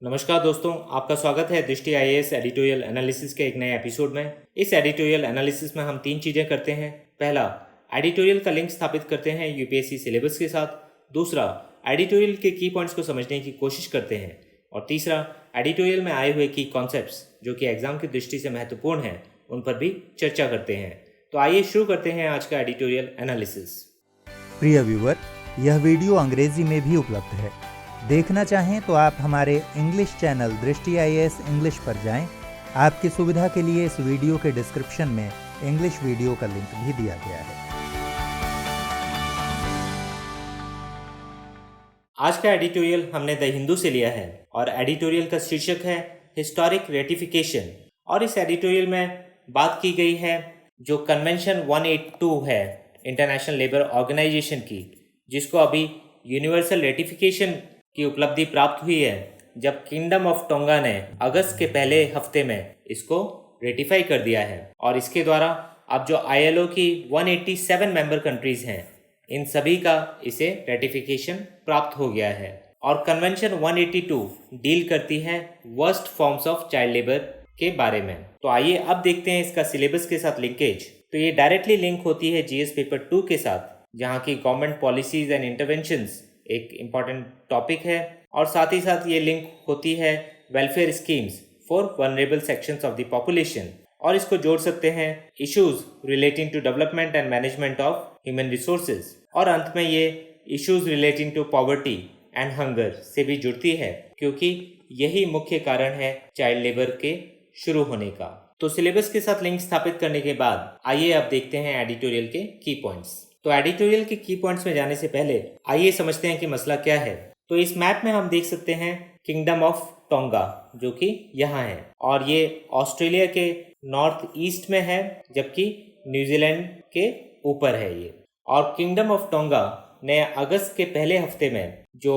नमस्कार दोस्तों, आपका स्वागत है दृष्टि आईएएस एडिटोरियल एनालिसिस के एक नए एपिसोड में। इस एडिटोरियल एनालिसिस में हम 3 चीज़ें करते हैं। पहला, एडिटोरियल का लिंक स्थापित करते हैं यूपीएससी सिलेबस के साथ। दूसरा, एडिटोरियल के की पॉइंट्स को समझने की कोशिश करते हैं। और तीसरा, एडिटोरियल में आए हुए की कॉन्सेप्ट्स जो कि एग्जाम की दृष्टि से महत्वपूर्ण हैं उन पर भी चर्चा करते हैं। तो आइए शुरू करते हैं आज का एडिटोरियल एनालिसिस। प्रिय व्यूअर, यह वीडियो अंग्रेजी में भी उपलब्ध है। देखना चाहें तो आप हमारे इंग्लिश चैनल दृष्टि आईएएस इंग्लिश पर जाएं। आपकी सुविधा के लिए इस वीडियो के डिस्क्रिप्शन में इंग्लिश वीडियो का लिंक भी दिया गया है। आज का एडिटोरियल हमने द हिंदू से लिया है और एडिटोरियल का शीर्षक है हिस्टोरिक रेटिफिकेशन। और इस एडिटोरियल में बात की गई है जो कन्वेंशन 182 है इंटरनेशनल लेबर ऑर्गेनाइजेशन की, जिसको अभी यूनिवर्सल रेटिफिकेशन की उपलब्धि प्राप्त हुई है जब किंगडम ऑफ टोंगा ने अगस्त के पहले हफ्ते में इसको रेटिफाई कर दिया है। और इसके द्वारा अब जो आईएलओ की 187 मेंबर कंट्रीज हैं, इन सभी का इसे रेटिफिकेशन प्राप्त हो गया है। और कन्वेंशन 182 डील करती है worst forms of child labour के बारे में। तो आइए अब देखते हैं इसका सिलेबस के साथ लिंकेज। तो ये डायरेक्टली लिंक होती है जीएस पेपर 2 के साथ, जहाँ की गवर्नमेंट पॉलिसीज एंड इंटरवेंशंस एक इम्पॉर्टेंट टॉपिक है। और साथ ही साथ ये लिंक होती है welfare schemes for vulnerable sections of the population. और इसको जोड़ सकते हैं issues relating to development and management of human resources. और अंत में ये issues relating to poverty and hunger से भी जुड़ती है, क्योंकि यही मुख्य कारण है चाइल्ड लेबर के शुरू होने का। तो सिलेबस के साथ लिंक स्थापित करने के बाद आइए अब देखते हैं एडिटोरियल के की पॉइंट्स। तो एडिटोरियल के की पॉइंट्स में जाने से पहले आइए समझते हैं कि मसला क्या है। तो इस मैप में हम देख सकते हैं किंगडम ऑफ टोंगा, जो कि यहाँ है, और ये ऑस्ट्रेलिया के नॉर्थ ईस्ट में है, जबकि न्यूजीलैंड के ऊपर है ये। और किंगडम ऑफ टोंगा ने अगस्त के पहले हफ्ते में जो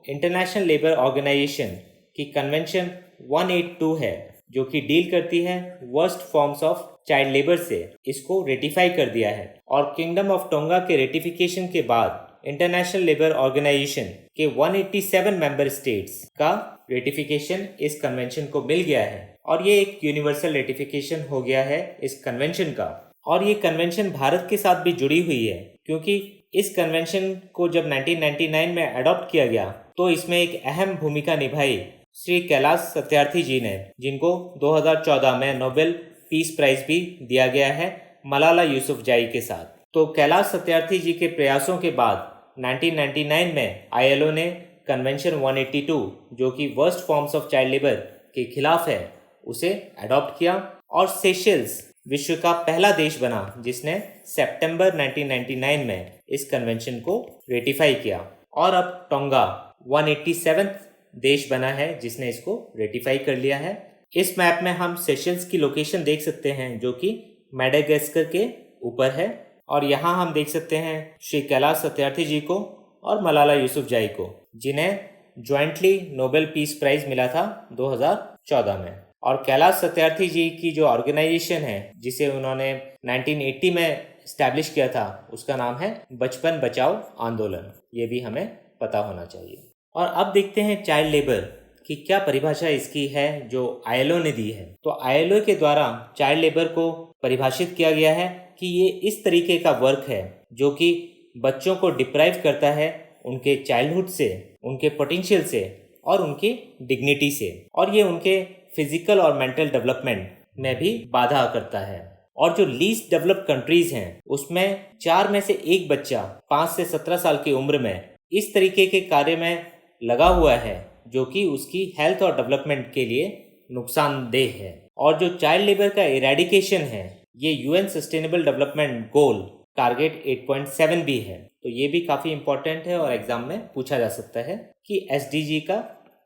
इंटरनेशनल लेबर ऑर्गेनाइजेशन की कन्वेंशन 182 है, जो कि डील करती है worst forms of child labour से, इसको रेटिफाई कर दिया है। और किंगडम ऑफ टोंगा के रेटिफिकेशन के बाद इंटरनेशनल लेबर ऑर्गेनाइजेशन के 187 मेंबर स्टेट्स का रेटिफिकेशन इस कन्वेंशन को मिल गया है। और ये एक यूनिवर्सल रेटिफिकेशन हो गया है इस कन्वेंशन का। और ये कन्वेंशन भारत के साथ भी जुड़ी हुई है, क्योंकि इस कन्वेंशन को जब 1999 में अडॉप्ट किया गया तो इसमें एक अहम भूमिका निभाई श्री कैलाश सत्यार्थी जी ने, जिनको 2014 में नोबेल पीस प्राइज भी दिया गया है मलाला यूसुफजाई के साथ। तो कैलाश सत्यार्थी जी के प्रयासों के बाद 1999 में आईएलओ ने कन्वेंशन 182, जो कि worst forms of child labour के खिलाफ है, उसे अडॉप्ट किया। और सेशेल्स विश्व का पहला देश बना जिसने सितंबर 1999 में इस कन्वेंशन को रेटिफाई किया। और अब टोंगा 187 देश बना है जिसने इसको रेटिफाई कर लिया है। इस मैप में हम सेशेल्स की लोकेशन देख सकते हैं, जो कि मैडागास्कर के ऊपर है। और यहाँ हम देख सकते हैं श्री कैलाश सत्यार्थी जी को और मलाला यूसुफजाई को, जिन्हें ज्वाइंटली नोबेल पीस प्राइज मिला था 2014 में। और कैलाश सत्यार्थी जी की जो ऑर्गेनाइजेशन है, जिसे उन्होंने 1980 में इस्टेब्लिश किया था, उसका नाम है बचपन बचाओ आंदोलन। ये भी हमें पता होना चाहिए। और अब देखते हैं चाइल्ड लेबर की क्या परिभाषा इसकी है जो आईएलओ ने दी है। तो आईएलओ के द्वारा चाइल्ड लेबर को परिभाषित किया गया है कि ये इस तरीके का वर्क है जो कि बच्चों को डिप्राइव करता है उनके चाइल्डहुड से, उनके पोटेंशियल से और उनकी डिग्निटी से। और ये उनके फिजिकल और मेंटल डेवलपमेंट में भी बाधा करता है। और जो लीस्ट डेवलप्ड कंट्रीज हैं, उसमें 4 में से 1 बच्चा 5 से 17 साल की उम्र में इस तरीके के कार्य में लगा हुआ है जो कि उसकी हेल्थ और डेवलपमेंट के लिए नुकसानदेह है। और जो चाइल्ड लेबर का इरेडिकेशन है, ये UN sustainable development goal target 8.7 भी है। तो ये भी काफ़ी इंपॉर्टेंट है और एग्जाम में पूछा जा सकता है कि एसडीजी का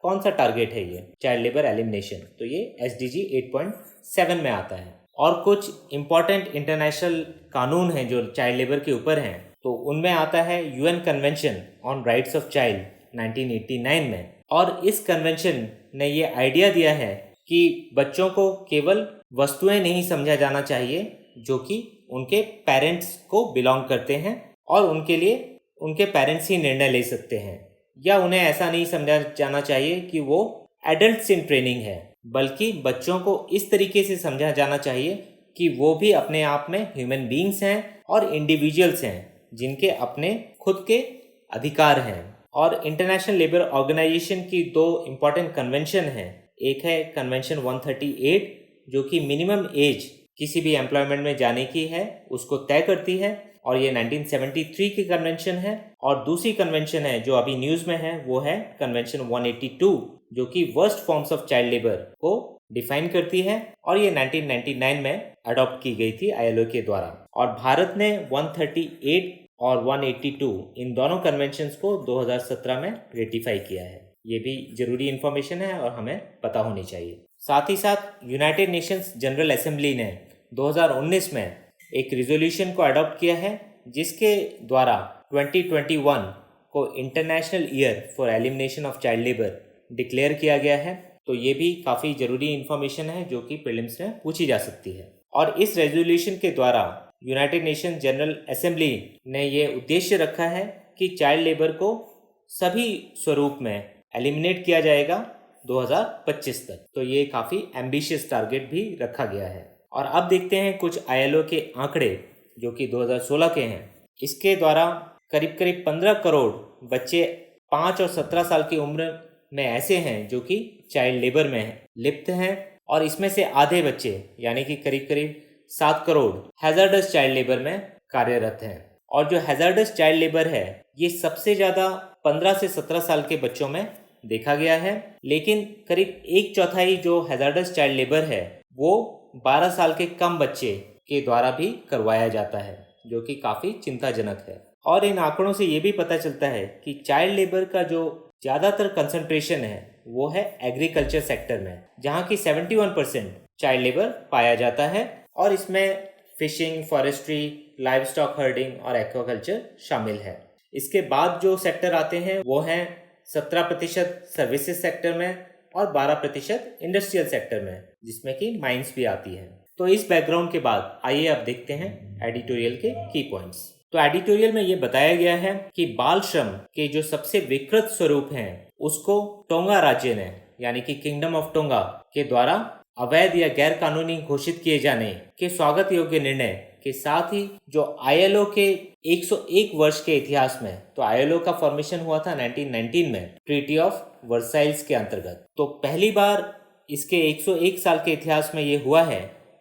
कौन सा टारगेट है ये चाइल्ड लेबर एलिमिनेशन। तो ये एसडीजी 8.7 में आता है। और कुछ इम्पॉर्टेंट इंटरनेशनल कानून हैं जो चाइल्ड लेबर के ऊपर हैं। तो उनमें आता है UN convention on rights of child 1989 में। और इस कन्वेंशन ने ये आइडिया दिया है कि बच्चों को केवल वस्तुएं नहीं समझा जाना चाहिए जो कि उनके पेरेंट्स को बिलोंग करते हैं, और उनके लिए उनके पेरेंट्स ही निर्णय ले सकते हैं। या उन्हें ऐसा नहीं समझा जाना चाहिए कि वो एडल्ट्स इन ट्रेनिंग है, बल्कि बच्चों को इस तरीके से समझा जाना चाहिए कि वो भी अपने आप में ह्यूमन बीइंग्स हैं और इंडिविजुअल्स हैं जिनके अपने खुद के अधिकार हैं। और इंटरनेशनल लेबर ऑर्गेनाइजेशन की दो इम्पॉर्टेंट कन्वेंशन हैं। एक है कन्वेंशन 138 जो कि मिनिमम एज किसी भी एम्प्लॉयमेंट में जाने की है उसको तय करती है, और ये 1973 की कन्वेंशन है। और दूसरी कन्वेंशन है जो अभी न्यूज़ में है, वो है कन्वेंशन 182 जो कि worst forms of child labour को डिफाइन करती है, और ये 1999 में अडॉप्ट की गई थी ILO के द्वारा। और भारत ने 138 और 182 इन दोनों कन्वेंशंस को 2017 में रेटिफाई किया है। ये भी जरूरी इन्फॉर्मेशन है और हमें पता होनी चाहिए। साथ ही साथ यूनाइटेड नेशंस जनरल असेंबली ने 2019 में एक रिजोल्यूशन को अडॉप्ट किया है जिसके द्वारा 2021 को international year for elimination of child labour declare किया गया है। तो ये भी काफ़ी ज़रूरी इन्फॉर्मेशन है जो कि प्रीलिम्स में पूछी जा सकती है। और इस रेजोल्यूशन के द्वारा यूनाइटेड नेशन जनरल असेंबली ने ये उद्देश्य रखा है कि चाइल्ड लेबर को सभी स्वरूप में एलिमिनेट किया जाएगा 2025 तक। तो ये काफ़ी एम्बिशियस टारगेट भी रखा गया है। और अब देखते हैं कुछ ILO के आंकड़े जो कि 2016 के हैं। इसके द्वारा करीब करीब 15 करोड़ बच्चे 5 और 17 साल की उम्र में ऐसे हैं जो कि चाइल्ड लेबर में लिप्त हैं, और इसमें से आधे बच्चे यानी कि करीब करीब 7 करोड़ हैज़ार्डस चाइल्ड लेबर में कार्यरत हैं। और जो हैज़ार्डस चाइल्ड लेबर है ये सबसे ज़्यादा 15 से 17 साल के बच्चों में देखा गया है, लेकिन करीब 1/4 जो हैज़ार्डस चाइल्ड लेबर है वो 12 साल के कम बच्चे के द्वारा भी करवाया जाता है, जो कि काफ़ी चिंताजनक है। और इन आंकड़ों से ये भी पता चलता है कि चाइल्ड लेबर का जो ज़्यादातर कंसंट्रेशन है वो है एग्रीकल्चर सेक्टर में, जहाँ की 71% चाइल्ड लेबर पाया जाता है, और इसमें fishing, forestry, live stock herding और एक्वाकल्चर शामिल है। इसके बाद जो सेक्टर आते हैं वो हैं 17% सर्विसेज सेक्टर में और 12% इंडस्ट्रियल सेक्टर में, जिसमें कि माइंस भी आती है। तो इस बैकग्राउंड के बाद आइए अब देखते हैं एडिटोरियल के की पॉइंट्स। तो एडिटोरियल में ये बताया गया है कि बाल श्रम के जो सबसे विकृत स्वरूप हैं उसको टोंगा राज्य ने यानी कि किंगडम ऑफ टोंगा के द्वारा अवैध या गैर कानूनी घोषित किए जाने के स्वागत योग्य निर्णय के साथ ही जो ILO के 101 वर्ष के इतिहास में, तो ILO का फॉर्मेशन हुआ था 1919 में ट्रीटी ऑफ वर्साइल्स के अंतर्गत। तो पहली बार इसके 101 साल के इतिहास में ये हुआ है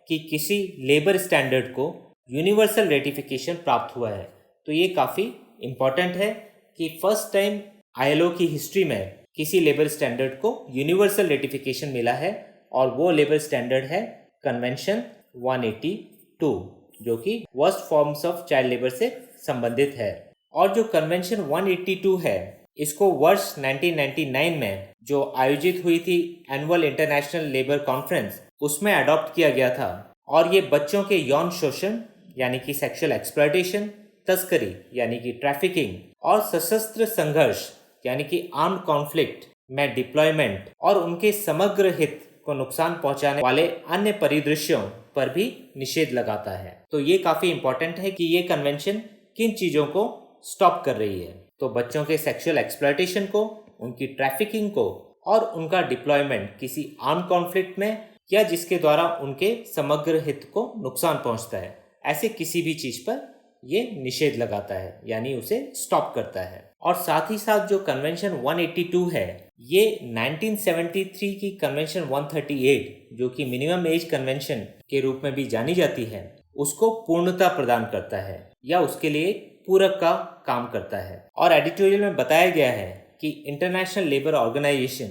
कि किसी लेबर स्टैंडर्ड को यूनिवर्सल रेटिफिकेशन प्राप्त हुआ है। तो ये काफ़ी इम्पॉर्टेंट है कि फर्स्ट टाइम ILO की हिस्ट्री में किसी लेबर स्टैंडर्ड को यूनिवर्सल रेटिफिकेशन मिला है, और वो लेबर स्टैंडर्ड है कन्वेंशन 182 जो कि worst forms of child labour से संबंधित है। और जो कन्वेंशन 182 है इसको वर्ष 1999 में जो आयोजित हुई थी एनुअल इंटरनेशनल लेबर कॉन्फ्रेंस उसमें अडॉप्ट किया गया था, और ये बच्चों के यौन शोषण यानी कि सेक्सुअल एक्सप्लॉयटेशन, तस्करी यानी कि ट्रैफिकिंग, और सशस्त्र संघर्ष यानी कि आर्म्ड कॉन्फ्लिक्ट में डिप्लॉयमेंट और उनके समग्र हित को नुकसान पहुंचाने वाले अन्य परिदृश्यों पर भी निषेध लगाता है। तो ये काफ़ी इम्पोर्टेंट है कि ये कन्वेंशन किन चीज़ों को स्टॉप कर रही है। तो बच्चों के सेक्सुअल एक्सप्लॉयटेशन को, उनकी ट्रैफिकिंग को और उनका डिप्लॉयमेंट किसी आर्म कॉन्फ्लिक्ट में या जिसके द्वारा उनके समग्र हित को नुकसान पहुंचता है, ऐसे किसी भी चीज़ पर ये निषेध लगाता है यानी उसे स्टॉप करता है। और साथ ही साथ जो कन्वेंशन 182 है ये 1973 की कन्वेंशन 138 जो कि मिनिमम एज कन्वेंशन के रूप में भी जानी जाती है उसको पूर्णता प्रदान करता है या उसके लिए पूरक का काम करता है। और एडिटोरियल में बताया गया है कि इंटरनेशनल लेबर ऑर्गेनाइजेशन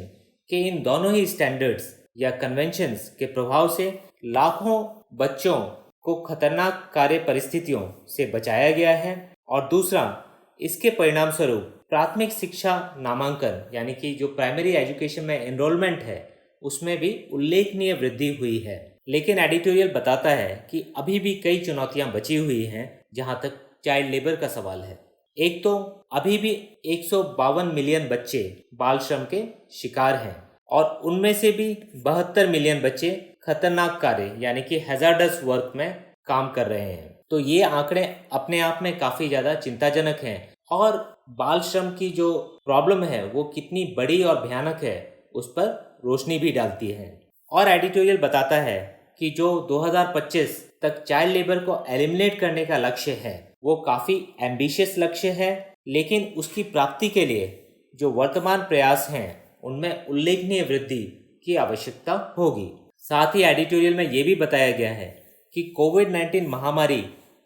के इन दोनों ही स्टैंडर्ड्स या कन्वेंशंस के प्रभाव से लाखों बच्चों को खतरनाक कार्य परिस्थितियों से बचाया गया है, और दूसरा इसके परिणाम स्वरूप प्राथमिक शिक्षा नामांकन यानी कि जो प्राइमरी एजुकेशन में एनरोलमेंट है उसमें भी उल्लेखनीय वृद्धि हुई है। लेकिन एडिटोरियल बताता है कि अभी भी कई चुनौतियां बची हुई हैं जहां तक चाइल्ड लेबर का सवाल है। एक तो अभी भी 152 मिलियन बच्चे बाल श्रम के शिकार हैं, और उनमें से भी 72 मिलियन बच्चे खतरनाक कार्य यानी कि हैजार्डस वर्क में काम कर रहे हैं। तो ये आंकड़े अपने आप में काफ़ी ज़्यादा चिंताजनक हैं, और बाल श्रम की जो प्रॉब्लम है वो कितनी बड़ी और भयानक है उस पर रोशनी भी डालती है। और एडिटोरियल बताता है कि जो 2025 तक चाइल्ड लेबर को एलिमिनेट करने का लक्ष्य है वो काफ़ी एम्बिशियस लक्ष्य है, लेकिन उसकी प्राप्ति के लिए जो वर्तमान प्रयास हैं उनमें उल्लेखनीय वृद्धि की आवश्यकता होगी। साथ ही एडिटोरियल में ये भी बताया गया है कि कोविड-19 महामारी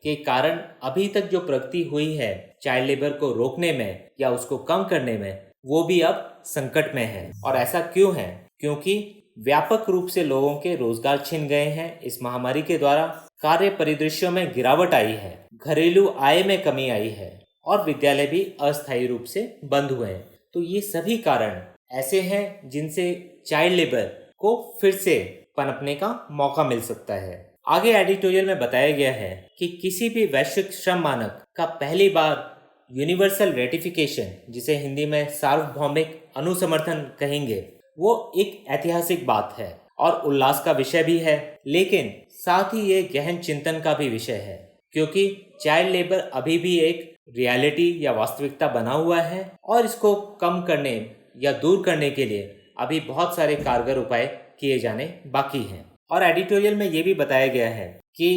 के कारण अभी तक जो प्रगति हुई है चाइल्ड लेबर को रोकने में या उसको कम करने में, वो भी अब संकट में है। और ऐसा क्यों है? क्योंकि व्यापक रूप से लोगों के रोजगार छिन गए हैं इस महामारी के द्वारा, कार्य परिदृश्यों में गिरावट आई है, घरेलू आय में कमी आई है और विद्यालय भी अस्थायी रूप से बंद हुए हैं। तो ये सभी कारण ऐसे हैं जिनसे चाइल्ड लेबर को फिर से पनपने का मौका मिल सकता है। आगे एडिटोरियल में बताया गया है कि किसी भी वैश्विक श्रम मानक का पहली बार यूनिवर्सल रेटिफिकेशन, जिसे हिंदी में सार्वभौमिक अनुसमर्थन कहेंगे, वो एक ऐतिहासिक बात है और उल्लास का विषय भी है, लेकिन साथ ही ये गहन चिंतन का भी विषय है, क्योंकि चाइल्ड लेबर अभी भी एक रियलिटी या वास्तविकता बना हुआ है और इसको कम करने या दूर करने के लिए अभी बहुत सारे कारगर उपाय किए जाने बाकी हैं। और एडिटोरियल में ये भी बताया गया है कि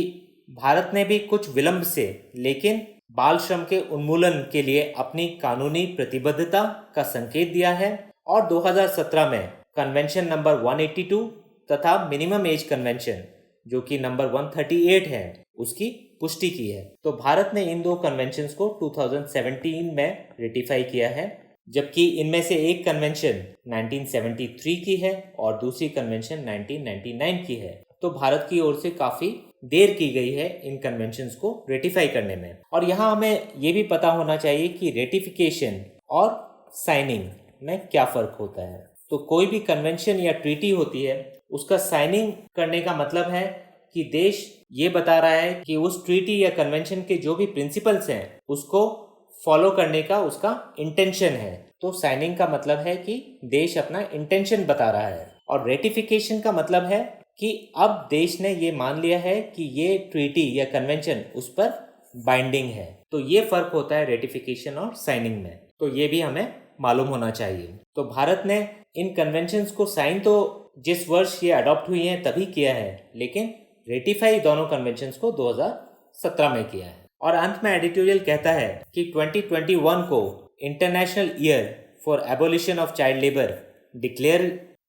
भारत ने भी कुछ विलंब से लेकिन बाल श्रम के उन्मूलन के लिए अपनी कानूनी प्रतिबद्धता का संकेत दिया है और 2017 में कन्वेंशन नंबर 182 तथा मिनिमम एज कन्वेंशन जो कि नंबर 138 है उसकी पुष्टि की है। तो भारत ने इन दो कन्वेंशंस को 2017 में रेटिफाई किया है, जबकि इनमें से एक कन्वेंशन 1973 की है और दूसरी कन्वेंशन 1999 की है। तो भारत की ओर से काफ़ी देर की गई है इन कन्वेंशंस को रेटिफाई करने में। और यहाँ हमें ये भी पता होना चाहिए कि रेटिफिकेशन और साइनिंग में क्या फ़र्क होता है। तो कोई भी कन्वेंशन या ट्रीटी होती है, उसका साइनिंग करने का मतलब है कि देश ये बता रहा है कि उस ट्रीटी या कन्वेंशन के जो भी प्रिंसिपल्स हैं उसको फॉलो करने का उसका इंटेंशन है। तो साइनिंग का मतलब है कि देश अपना इंटेंशन बता रहा है, और रेटिफिकेशन का मतलब है कि अब देश ने ये मान लिया है कि ये ट्रीटी या कन्वेंशन उस पर बाइंडिंग है। तो ये फ़र्क होता है रेटिफिकेशन और साइनिंग में। तो ये भी हमें मालूम होना चाहिए। तो भारत ने इन कन्वेंशंस को साइन तो जिस वर्ष ये अडॉप्ट हुई हैं तभी किया है, लेकिन रेटिफाई दोनों कन्वेंशंस को 2017 में किया है। और अंत में एडिटोरियल कहता है कि 2021 को international year for abolition of child labour declare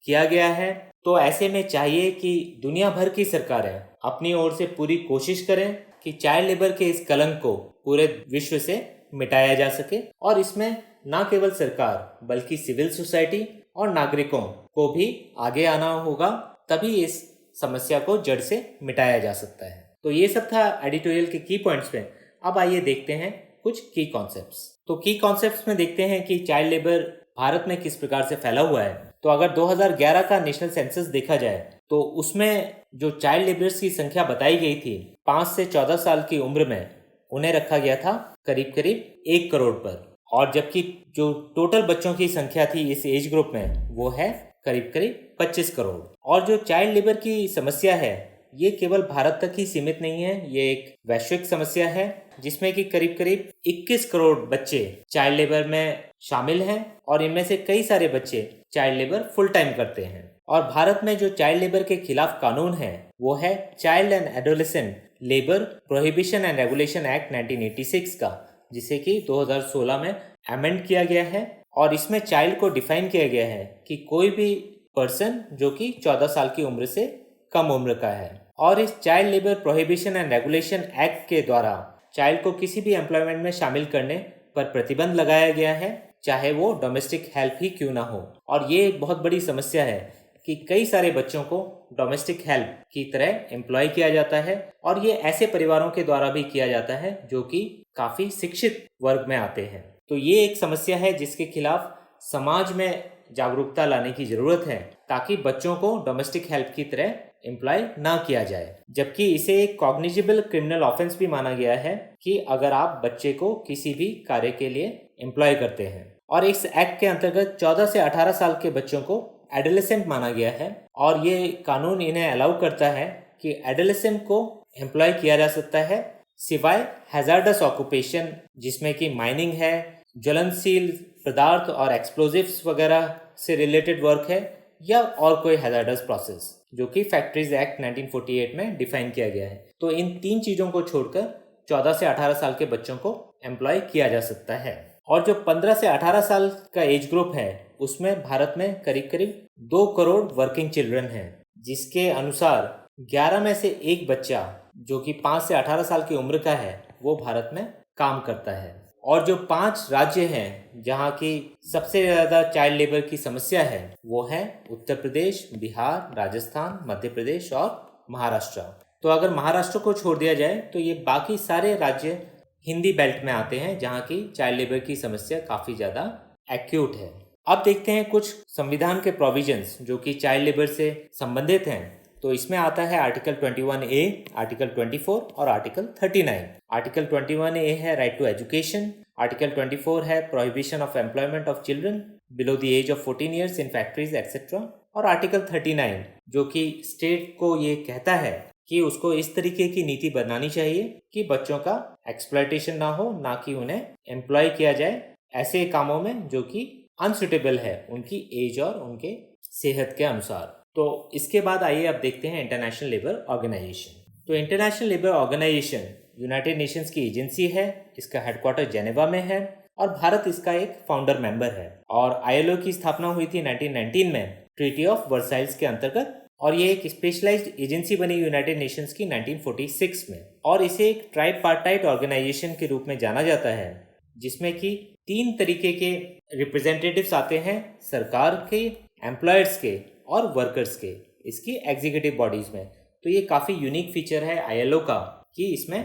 किया गया है। तो ऐसे में चाहिए कि दुनिया भर की सरकारें अपनी ओर से पूरी कोशिश करें कि चाइल्ड लेबर के इस कलंक को पूरे विश्व से मिटाया जा सके, और इसमें न केवल सरकार बल्कि सिविल सोसाइटी और नागरिकों को भी आगे आना होगा, तभी इस समस्या को जड़ से मिटाया जा सकता है। तो ये सब था एडिटोरियल के की पॉइंट्स में। अब आइए देखते हैं कुछ की कॉन्सेप्ट्स। तो की कॉन्सेप्ट्स में देखते हैं कि चाइल्ड लेबर भारत में किस प्रकार से फैला हुआ है। तो अगर 2011 का नेशनल सेंसस देखा जाए तो उसमें जो चाइल्ड लेबर्स की संख्या बताई गई थी 5 से 14 साल की उम्र में, उन्हें रखा गया था करीब करीब 1 करोड़ पर, और जबकि जो टोटल बच्चों की संख्या थी इस एज ग्रुप में वो है करीब करीब 25 करोड़। और जो चाइल्ड लेबर की समस्या है ये केवल भारत तक ही सीमित नहीं है, ये एक वैश्विक समस्या है जिसमें कि करीब करीब 21 करोड़ बच्चे चाइल्ड लेबर में शामिल हैं, और इनमें से कई सारे बच्चे चाइल्ड लेबर फुल टाइम करते हैं। और भारत में जो चाइल्ड लेबर के खिलाफ कानून है वो है child and adolescent labour prohibition and regulation act 1986 का, जिसे कि 2016 में अमेंड किया गया है। और इसमें चाइल्ड को डिफाइन किया गया है कि कोई भी पर्सन जो कि 14 साल की उम्र से कम उम्र का है। और इस child labour prohibition and regulation act के द्वारा चाइल्ड को किसी भी एम्प्लॉयमेंट में शामिल करने पर प्रतिबंध लगाया गया है, चाहे वो डोमेस्टिक हेल्प ही क्यों ना हो। और ये बहुत बड़ी समस्या है कि कई सारे बच्चों को डोमेस्टिक हेल्प की तरह एम्प्लॉय किया जाता है, और ये ऐसे परिवारों के द्वारा भी किया जाता है जो कि काफ़ी शिक्षित वर्ग में आते हैं। तो ये एक समस्या है जिसके खिलाफ समाज में जागरूकता लाने की ज़रूरत है, ताकि बच्चों को डोमेस्टिक हेल्प की तरह एम्प्लॉय ना किया जाए। जबकि इसे एक कॉग्निजिबल क्रिमिनल ऑफेंस भी माना गया है कि अगर आप बच्चे को किसी भी कार्य के लिए एम्प्लॉय करते हैं। और इस एक्ट के अंतर्गत 14 से 18 साल के बच्चों को एडोलेसेंट माना गया है, और ये कानून इन्हें अलाउ करता है कि एडोलेसेंट को एम्प्लॉय किया जा सकता है सिवाय हैजार्डस ऑक्यूपेशन, जिसमें कि माइनिंग है, ज्वलनशील पदार्थ और एक्सप्लोजिव्स वगैरह से रिलेटेड वर्क है, या और कोई हैजार्डस प्रोसेस, जो कि फैक्ट्रीज एक्ट 1948 में डिफाइन किया गया है। तो इन 3 चीज़ों को छोड़कर 14 से 18 साल के बच्चों को एम्प्लॉय किया जा सकता है। और जो 15 से 18 साल का एज ग्रुप है उसमें भारत में करीब करीब 2 करोड़ वर्किंग चिल्ड्रन हैं, जिसके अनुसार 11 में से एक बच्चा जो कि 5 से 18 साल की उम्र का है वो भारत में काम करता है। और जो 5 राज्य हैं जहाँ की सबसे ज़्यादा चाइल्ड लेबर की समस्या है वो है उत्तर प्रदेश, बिहार, राजस्थान, मध्य प्रदेश और महाराष्ट्र। तो अगर महाराष्ट्र को छोड़ दिया जाए तो ये बाकी सारे राज्य हिंदी बेल्ट में आते हैं जहाँ की चाइल्ड लेबर की समस्या काफ़ी ज़्यादा एक्यूट है। अब देखते हैं कुछ संविधान के प्रोविजंस जो कि चाइल्ड लेबर से संबंधित हैं। तो इसमें आता है आर्टिकल 21A, आर्टिकल 24 और आर्टिकल 39। आर्टिकल 21A है राइट टू एजुकेशन, आर्टिकल 24 है prohibition of employment of children below the age of 14 years in factories etcetera, और आर्टिकल 39 जो कि स्टेट को ये कहता है कि उसको इस तरीके की नीति बनानी चाहिए कि बच्चों का एक्सप्लॉयटेशन ना हो, ना कि उन्हें एम्प्लॉय किया जाए ऐसे कामों में जो कि अनसुटेबल है उनकी एज और उनके सेहत के अनुसार। तो इसके बाद आइए अब देखते हैं इंटरनेशनल लेबर ऑर्गेनाइजेशन। तो International Labour Organization United Nations की एजेंसी है, इसका हेडक्वार्टर जेनेवा में है और भारत इसका एक फाउंडर मेंबर है। और ILO की स्थापना हुई थी 1919 में ट्रीटी ऑफ वर्साइल्स के अंतर्गत, और ये एक स्पेशलाइज्ड एजेंसी बनी यूनाइटेड नेशंस की 1946 में। और इसे एक ट्राइपार्टाइट ऑर्गेनाइजेशन के रूप में जाना जाता है जिसमें कि 3 तरीके के रिप्रेजेंटेटिव्स आते हैं, सरकार के, एम्प्लॉयर्स के और वर्कर्स के, इसकी एग्जीक्यूटिव बॉडीज में। तो ये काफ़ी यूनिक फीचर है ILO का कि इसमें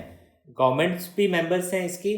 गवर्नमेंट्स भी मेंबर्स हैं, इसकी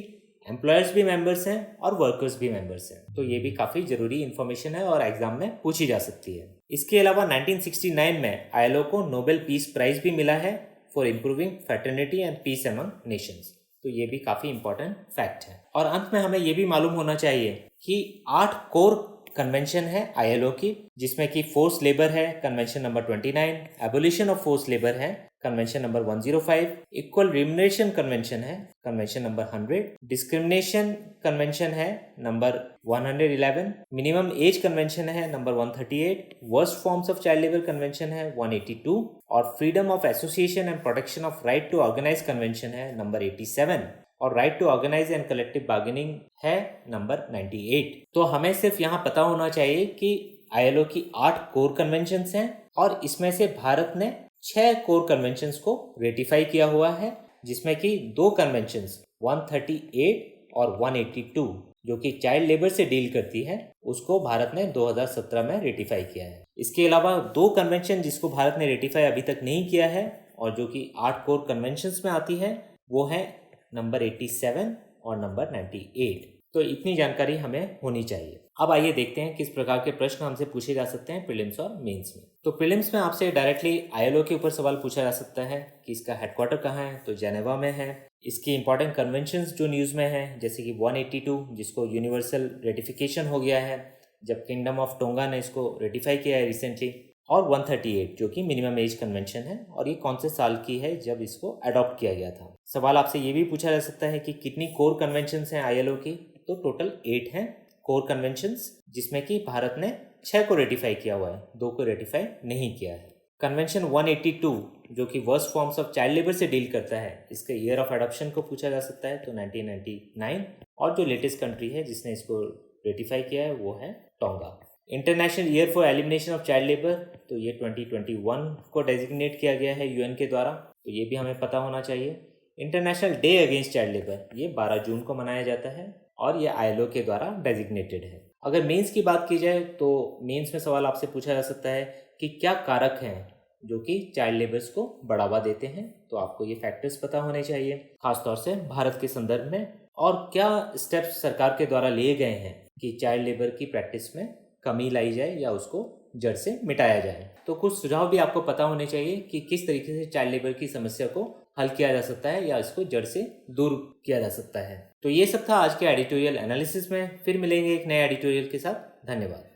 एम्प्लॉयर्स भी मेंबर्स हैं और वर्कर्स भी मेंबर्स हैं। तो ये भी काफ़ी ज़रूरी इन्फॉर्मेशन है और एग्जाम में पूछी जा सकती है। इसके अलावा 1969 में ILO को नोबेल पीस प्राइज भी मिला है for improving fraternity and peace among nations. तो ये भी काफ़ी इंपॉर्टेंट फैक्ट है। और अंत में हमें ये भी मालूम होना चाहिए कि 8 कोर कन्वेंशन है ILO की, जिसमें कि फोर्स लेबर है convention number 29, abolition of force labour है convention number 105, equal remuneration convention है कन्वेंशन नंबर 100, डिस्क्रिमिनेशन कन्वेंशन है नंबर 111, मिनिमम एज कन्वेंशन है number 138, worst forms of child labour convention है 182 और freedom of association and protection of right to organise convention है number 87 और right to organise and collective bargaining है number 98। तो हमें सिर्फ यहाँ पता होना चाहिए कि ILO की 8 कोर कन्वेंशंस हैं और इसमें से भारत ने 6 कोर कन्वेंशंस को रेटिफाई किया हुआ है, जिसमें कि 2 कन्वेंशंस 138 और 182 जो कि चाइल्ड लेबर से डील करती है उसको भारत ने 2017 में रेटिफाई किया है। इसके अलावा 2 कन्वेंशन जिसको भारत ने रेटिफाई अभी तक नहीं किया है और जो कि 8 कोर कन्वेंशंस में आती है वो है नंबर 87 और नंबर 98। तो इतनी जानकारी हमें होनी चाहिए। अब आइए देखते हैं किस प्रकार के प्रश्न हमसे पूछे जा सकते हैं प्रीलिम्स और मेंस में। तो प्रीलिम्स में आपसे डायरेक्टली ILO के ऊपर सवाल पूछा जा सकता है कि इसका हेडक्वार्टर कहाँ है, तो जेनेवा में है। इसकी इंपॉर्टेंट कन्वेंशंस जो न्यूज़ में है जैसे कि 182 जिसको यूनिवर्सल रेटिफिकेशन हो गया है, जब किंगडम ऑफ टोंगा ने इसको रेटिफाई किया है रिसेंटली, और 138 जो कि मिनिमम एज कन्वेंशन है और ये कौन से साल की है जब इसको अडॉप्ट किया गया था। सवाल आपसे ये भी पूछा जा सकता है कि कितनी कोर कन्वेंशंस हैं ILO की, तो टोटल 8 हैं कोर कन्वेंशंस, जिसमें कि भारत ने 6 को रेटिफाई किया हुआ है, 2 को रेटिफाई नहीं किया है। कन्वेंशन 182 जो कि worst forms of child labour से डील करता है, इसके ईयर ऑफ एडॉप्शन को पूछा जा सकता है, तो 1999, और जो लेटेस्ट कंट्री है जिसने इसको रेटिफाई किया है वो है tonga. International year for elimination of child labour, तो ये 2021 को डेजिग्नेट किया गया है UN के द्वारा, तो ये भी हमें पता होना चाहिए। International day against child labour ये 12 जून को मनाया जाता है और ये ILO के द्वारा डेजिग्नेटेड है। अगर मेंस की बात की जाए तो मेंस में सवाल आपसे पूछा जा सकता है कि क्या कारक हैं जो कि चाइल्ड लेबर्स को बढ़ावा देते हैं, तो आपको ये फैक्टर्स पता होने चाहिए खासतौर से भारत के संदर्भ में, और क्या स्टेप्स सरकार के द्वारा लिए गए हैं कि चाइल्ड लेबर की प्रैक्टिस में कमी लाई जाए या उसको जड़ से मिटाया जाए। तो कुछ सुझाव भी आपको पता होने चाहिए कि किस तरीके से चाइल्ड लेबर की समस्या को हल किया जा सकता है या इसको जड़ से दूर किया जा सकता है। तो ये सब था आज के एडिटोरियल एनालिसिस में। फिर मिलेंगे एक नए एडिटोरियल के साथ। धन्यवाद।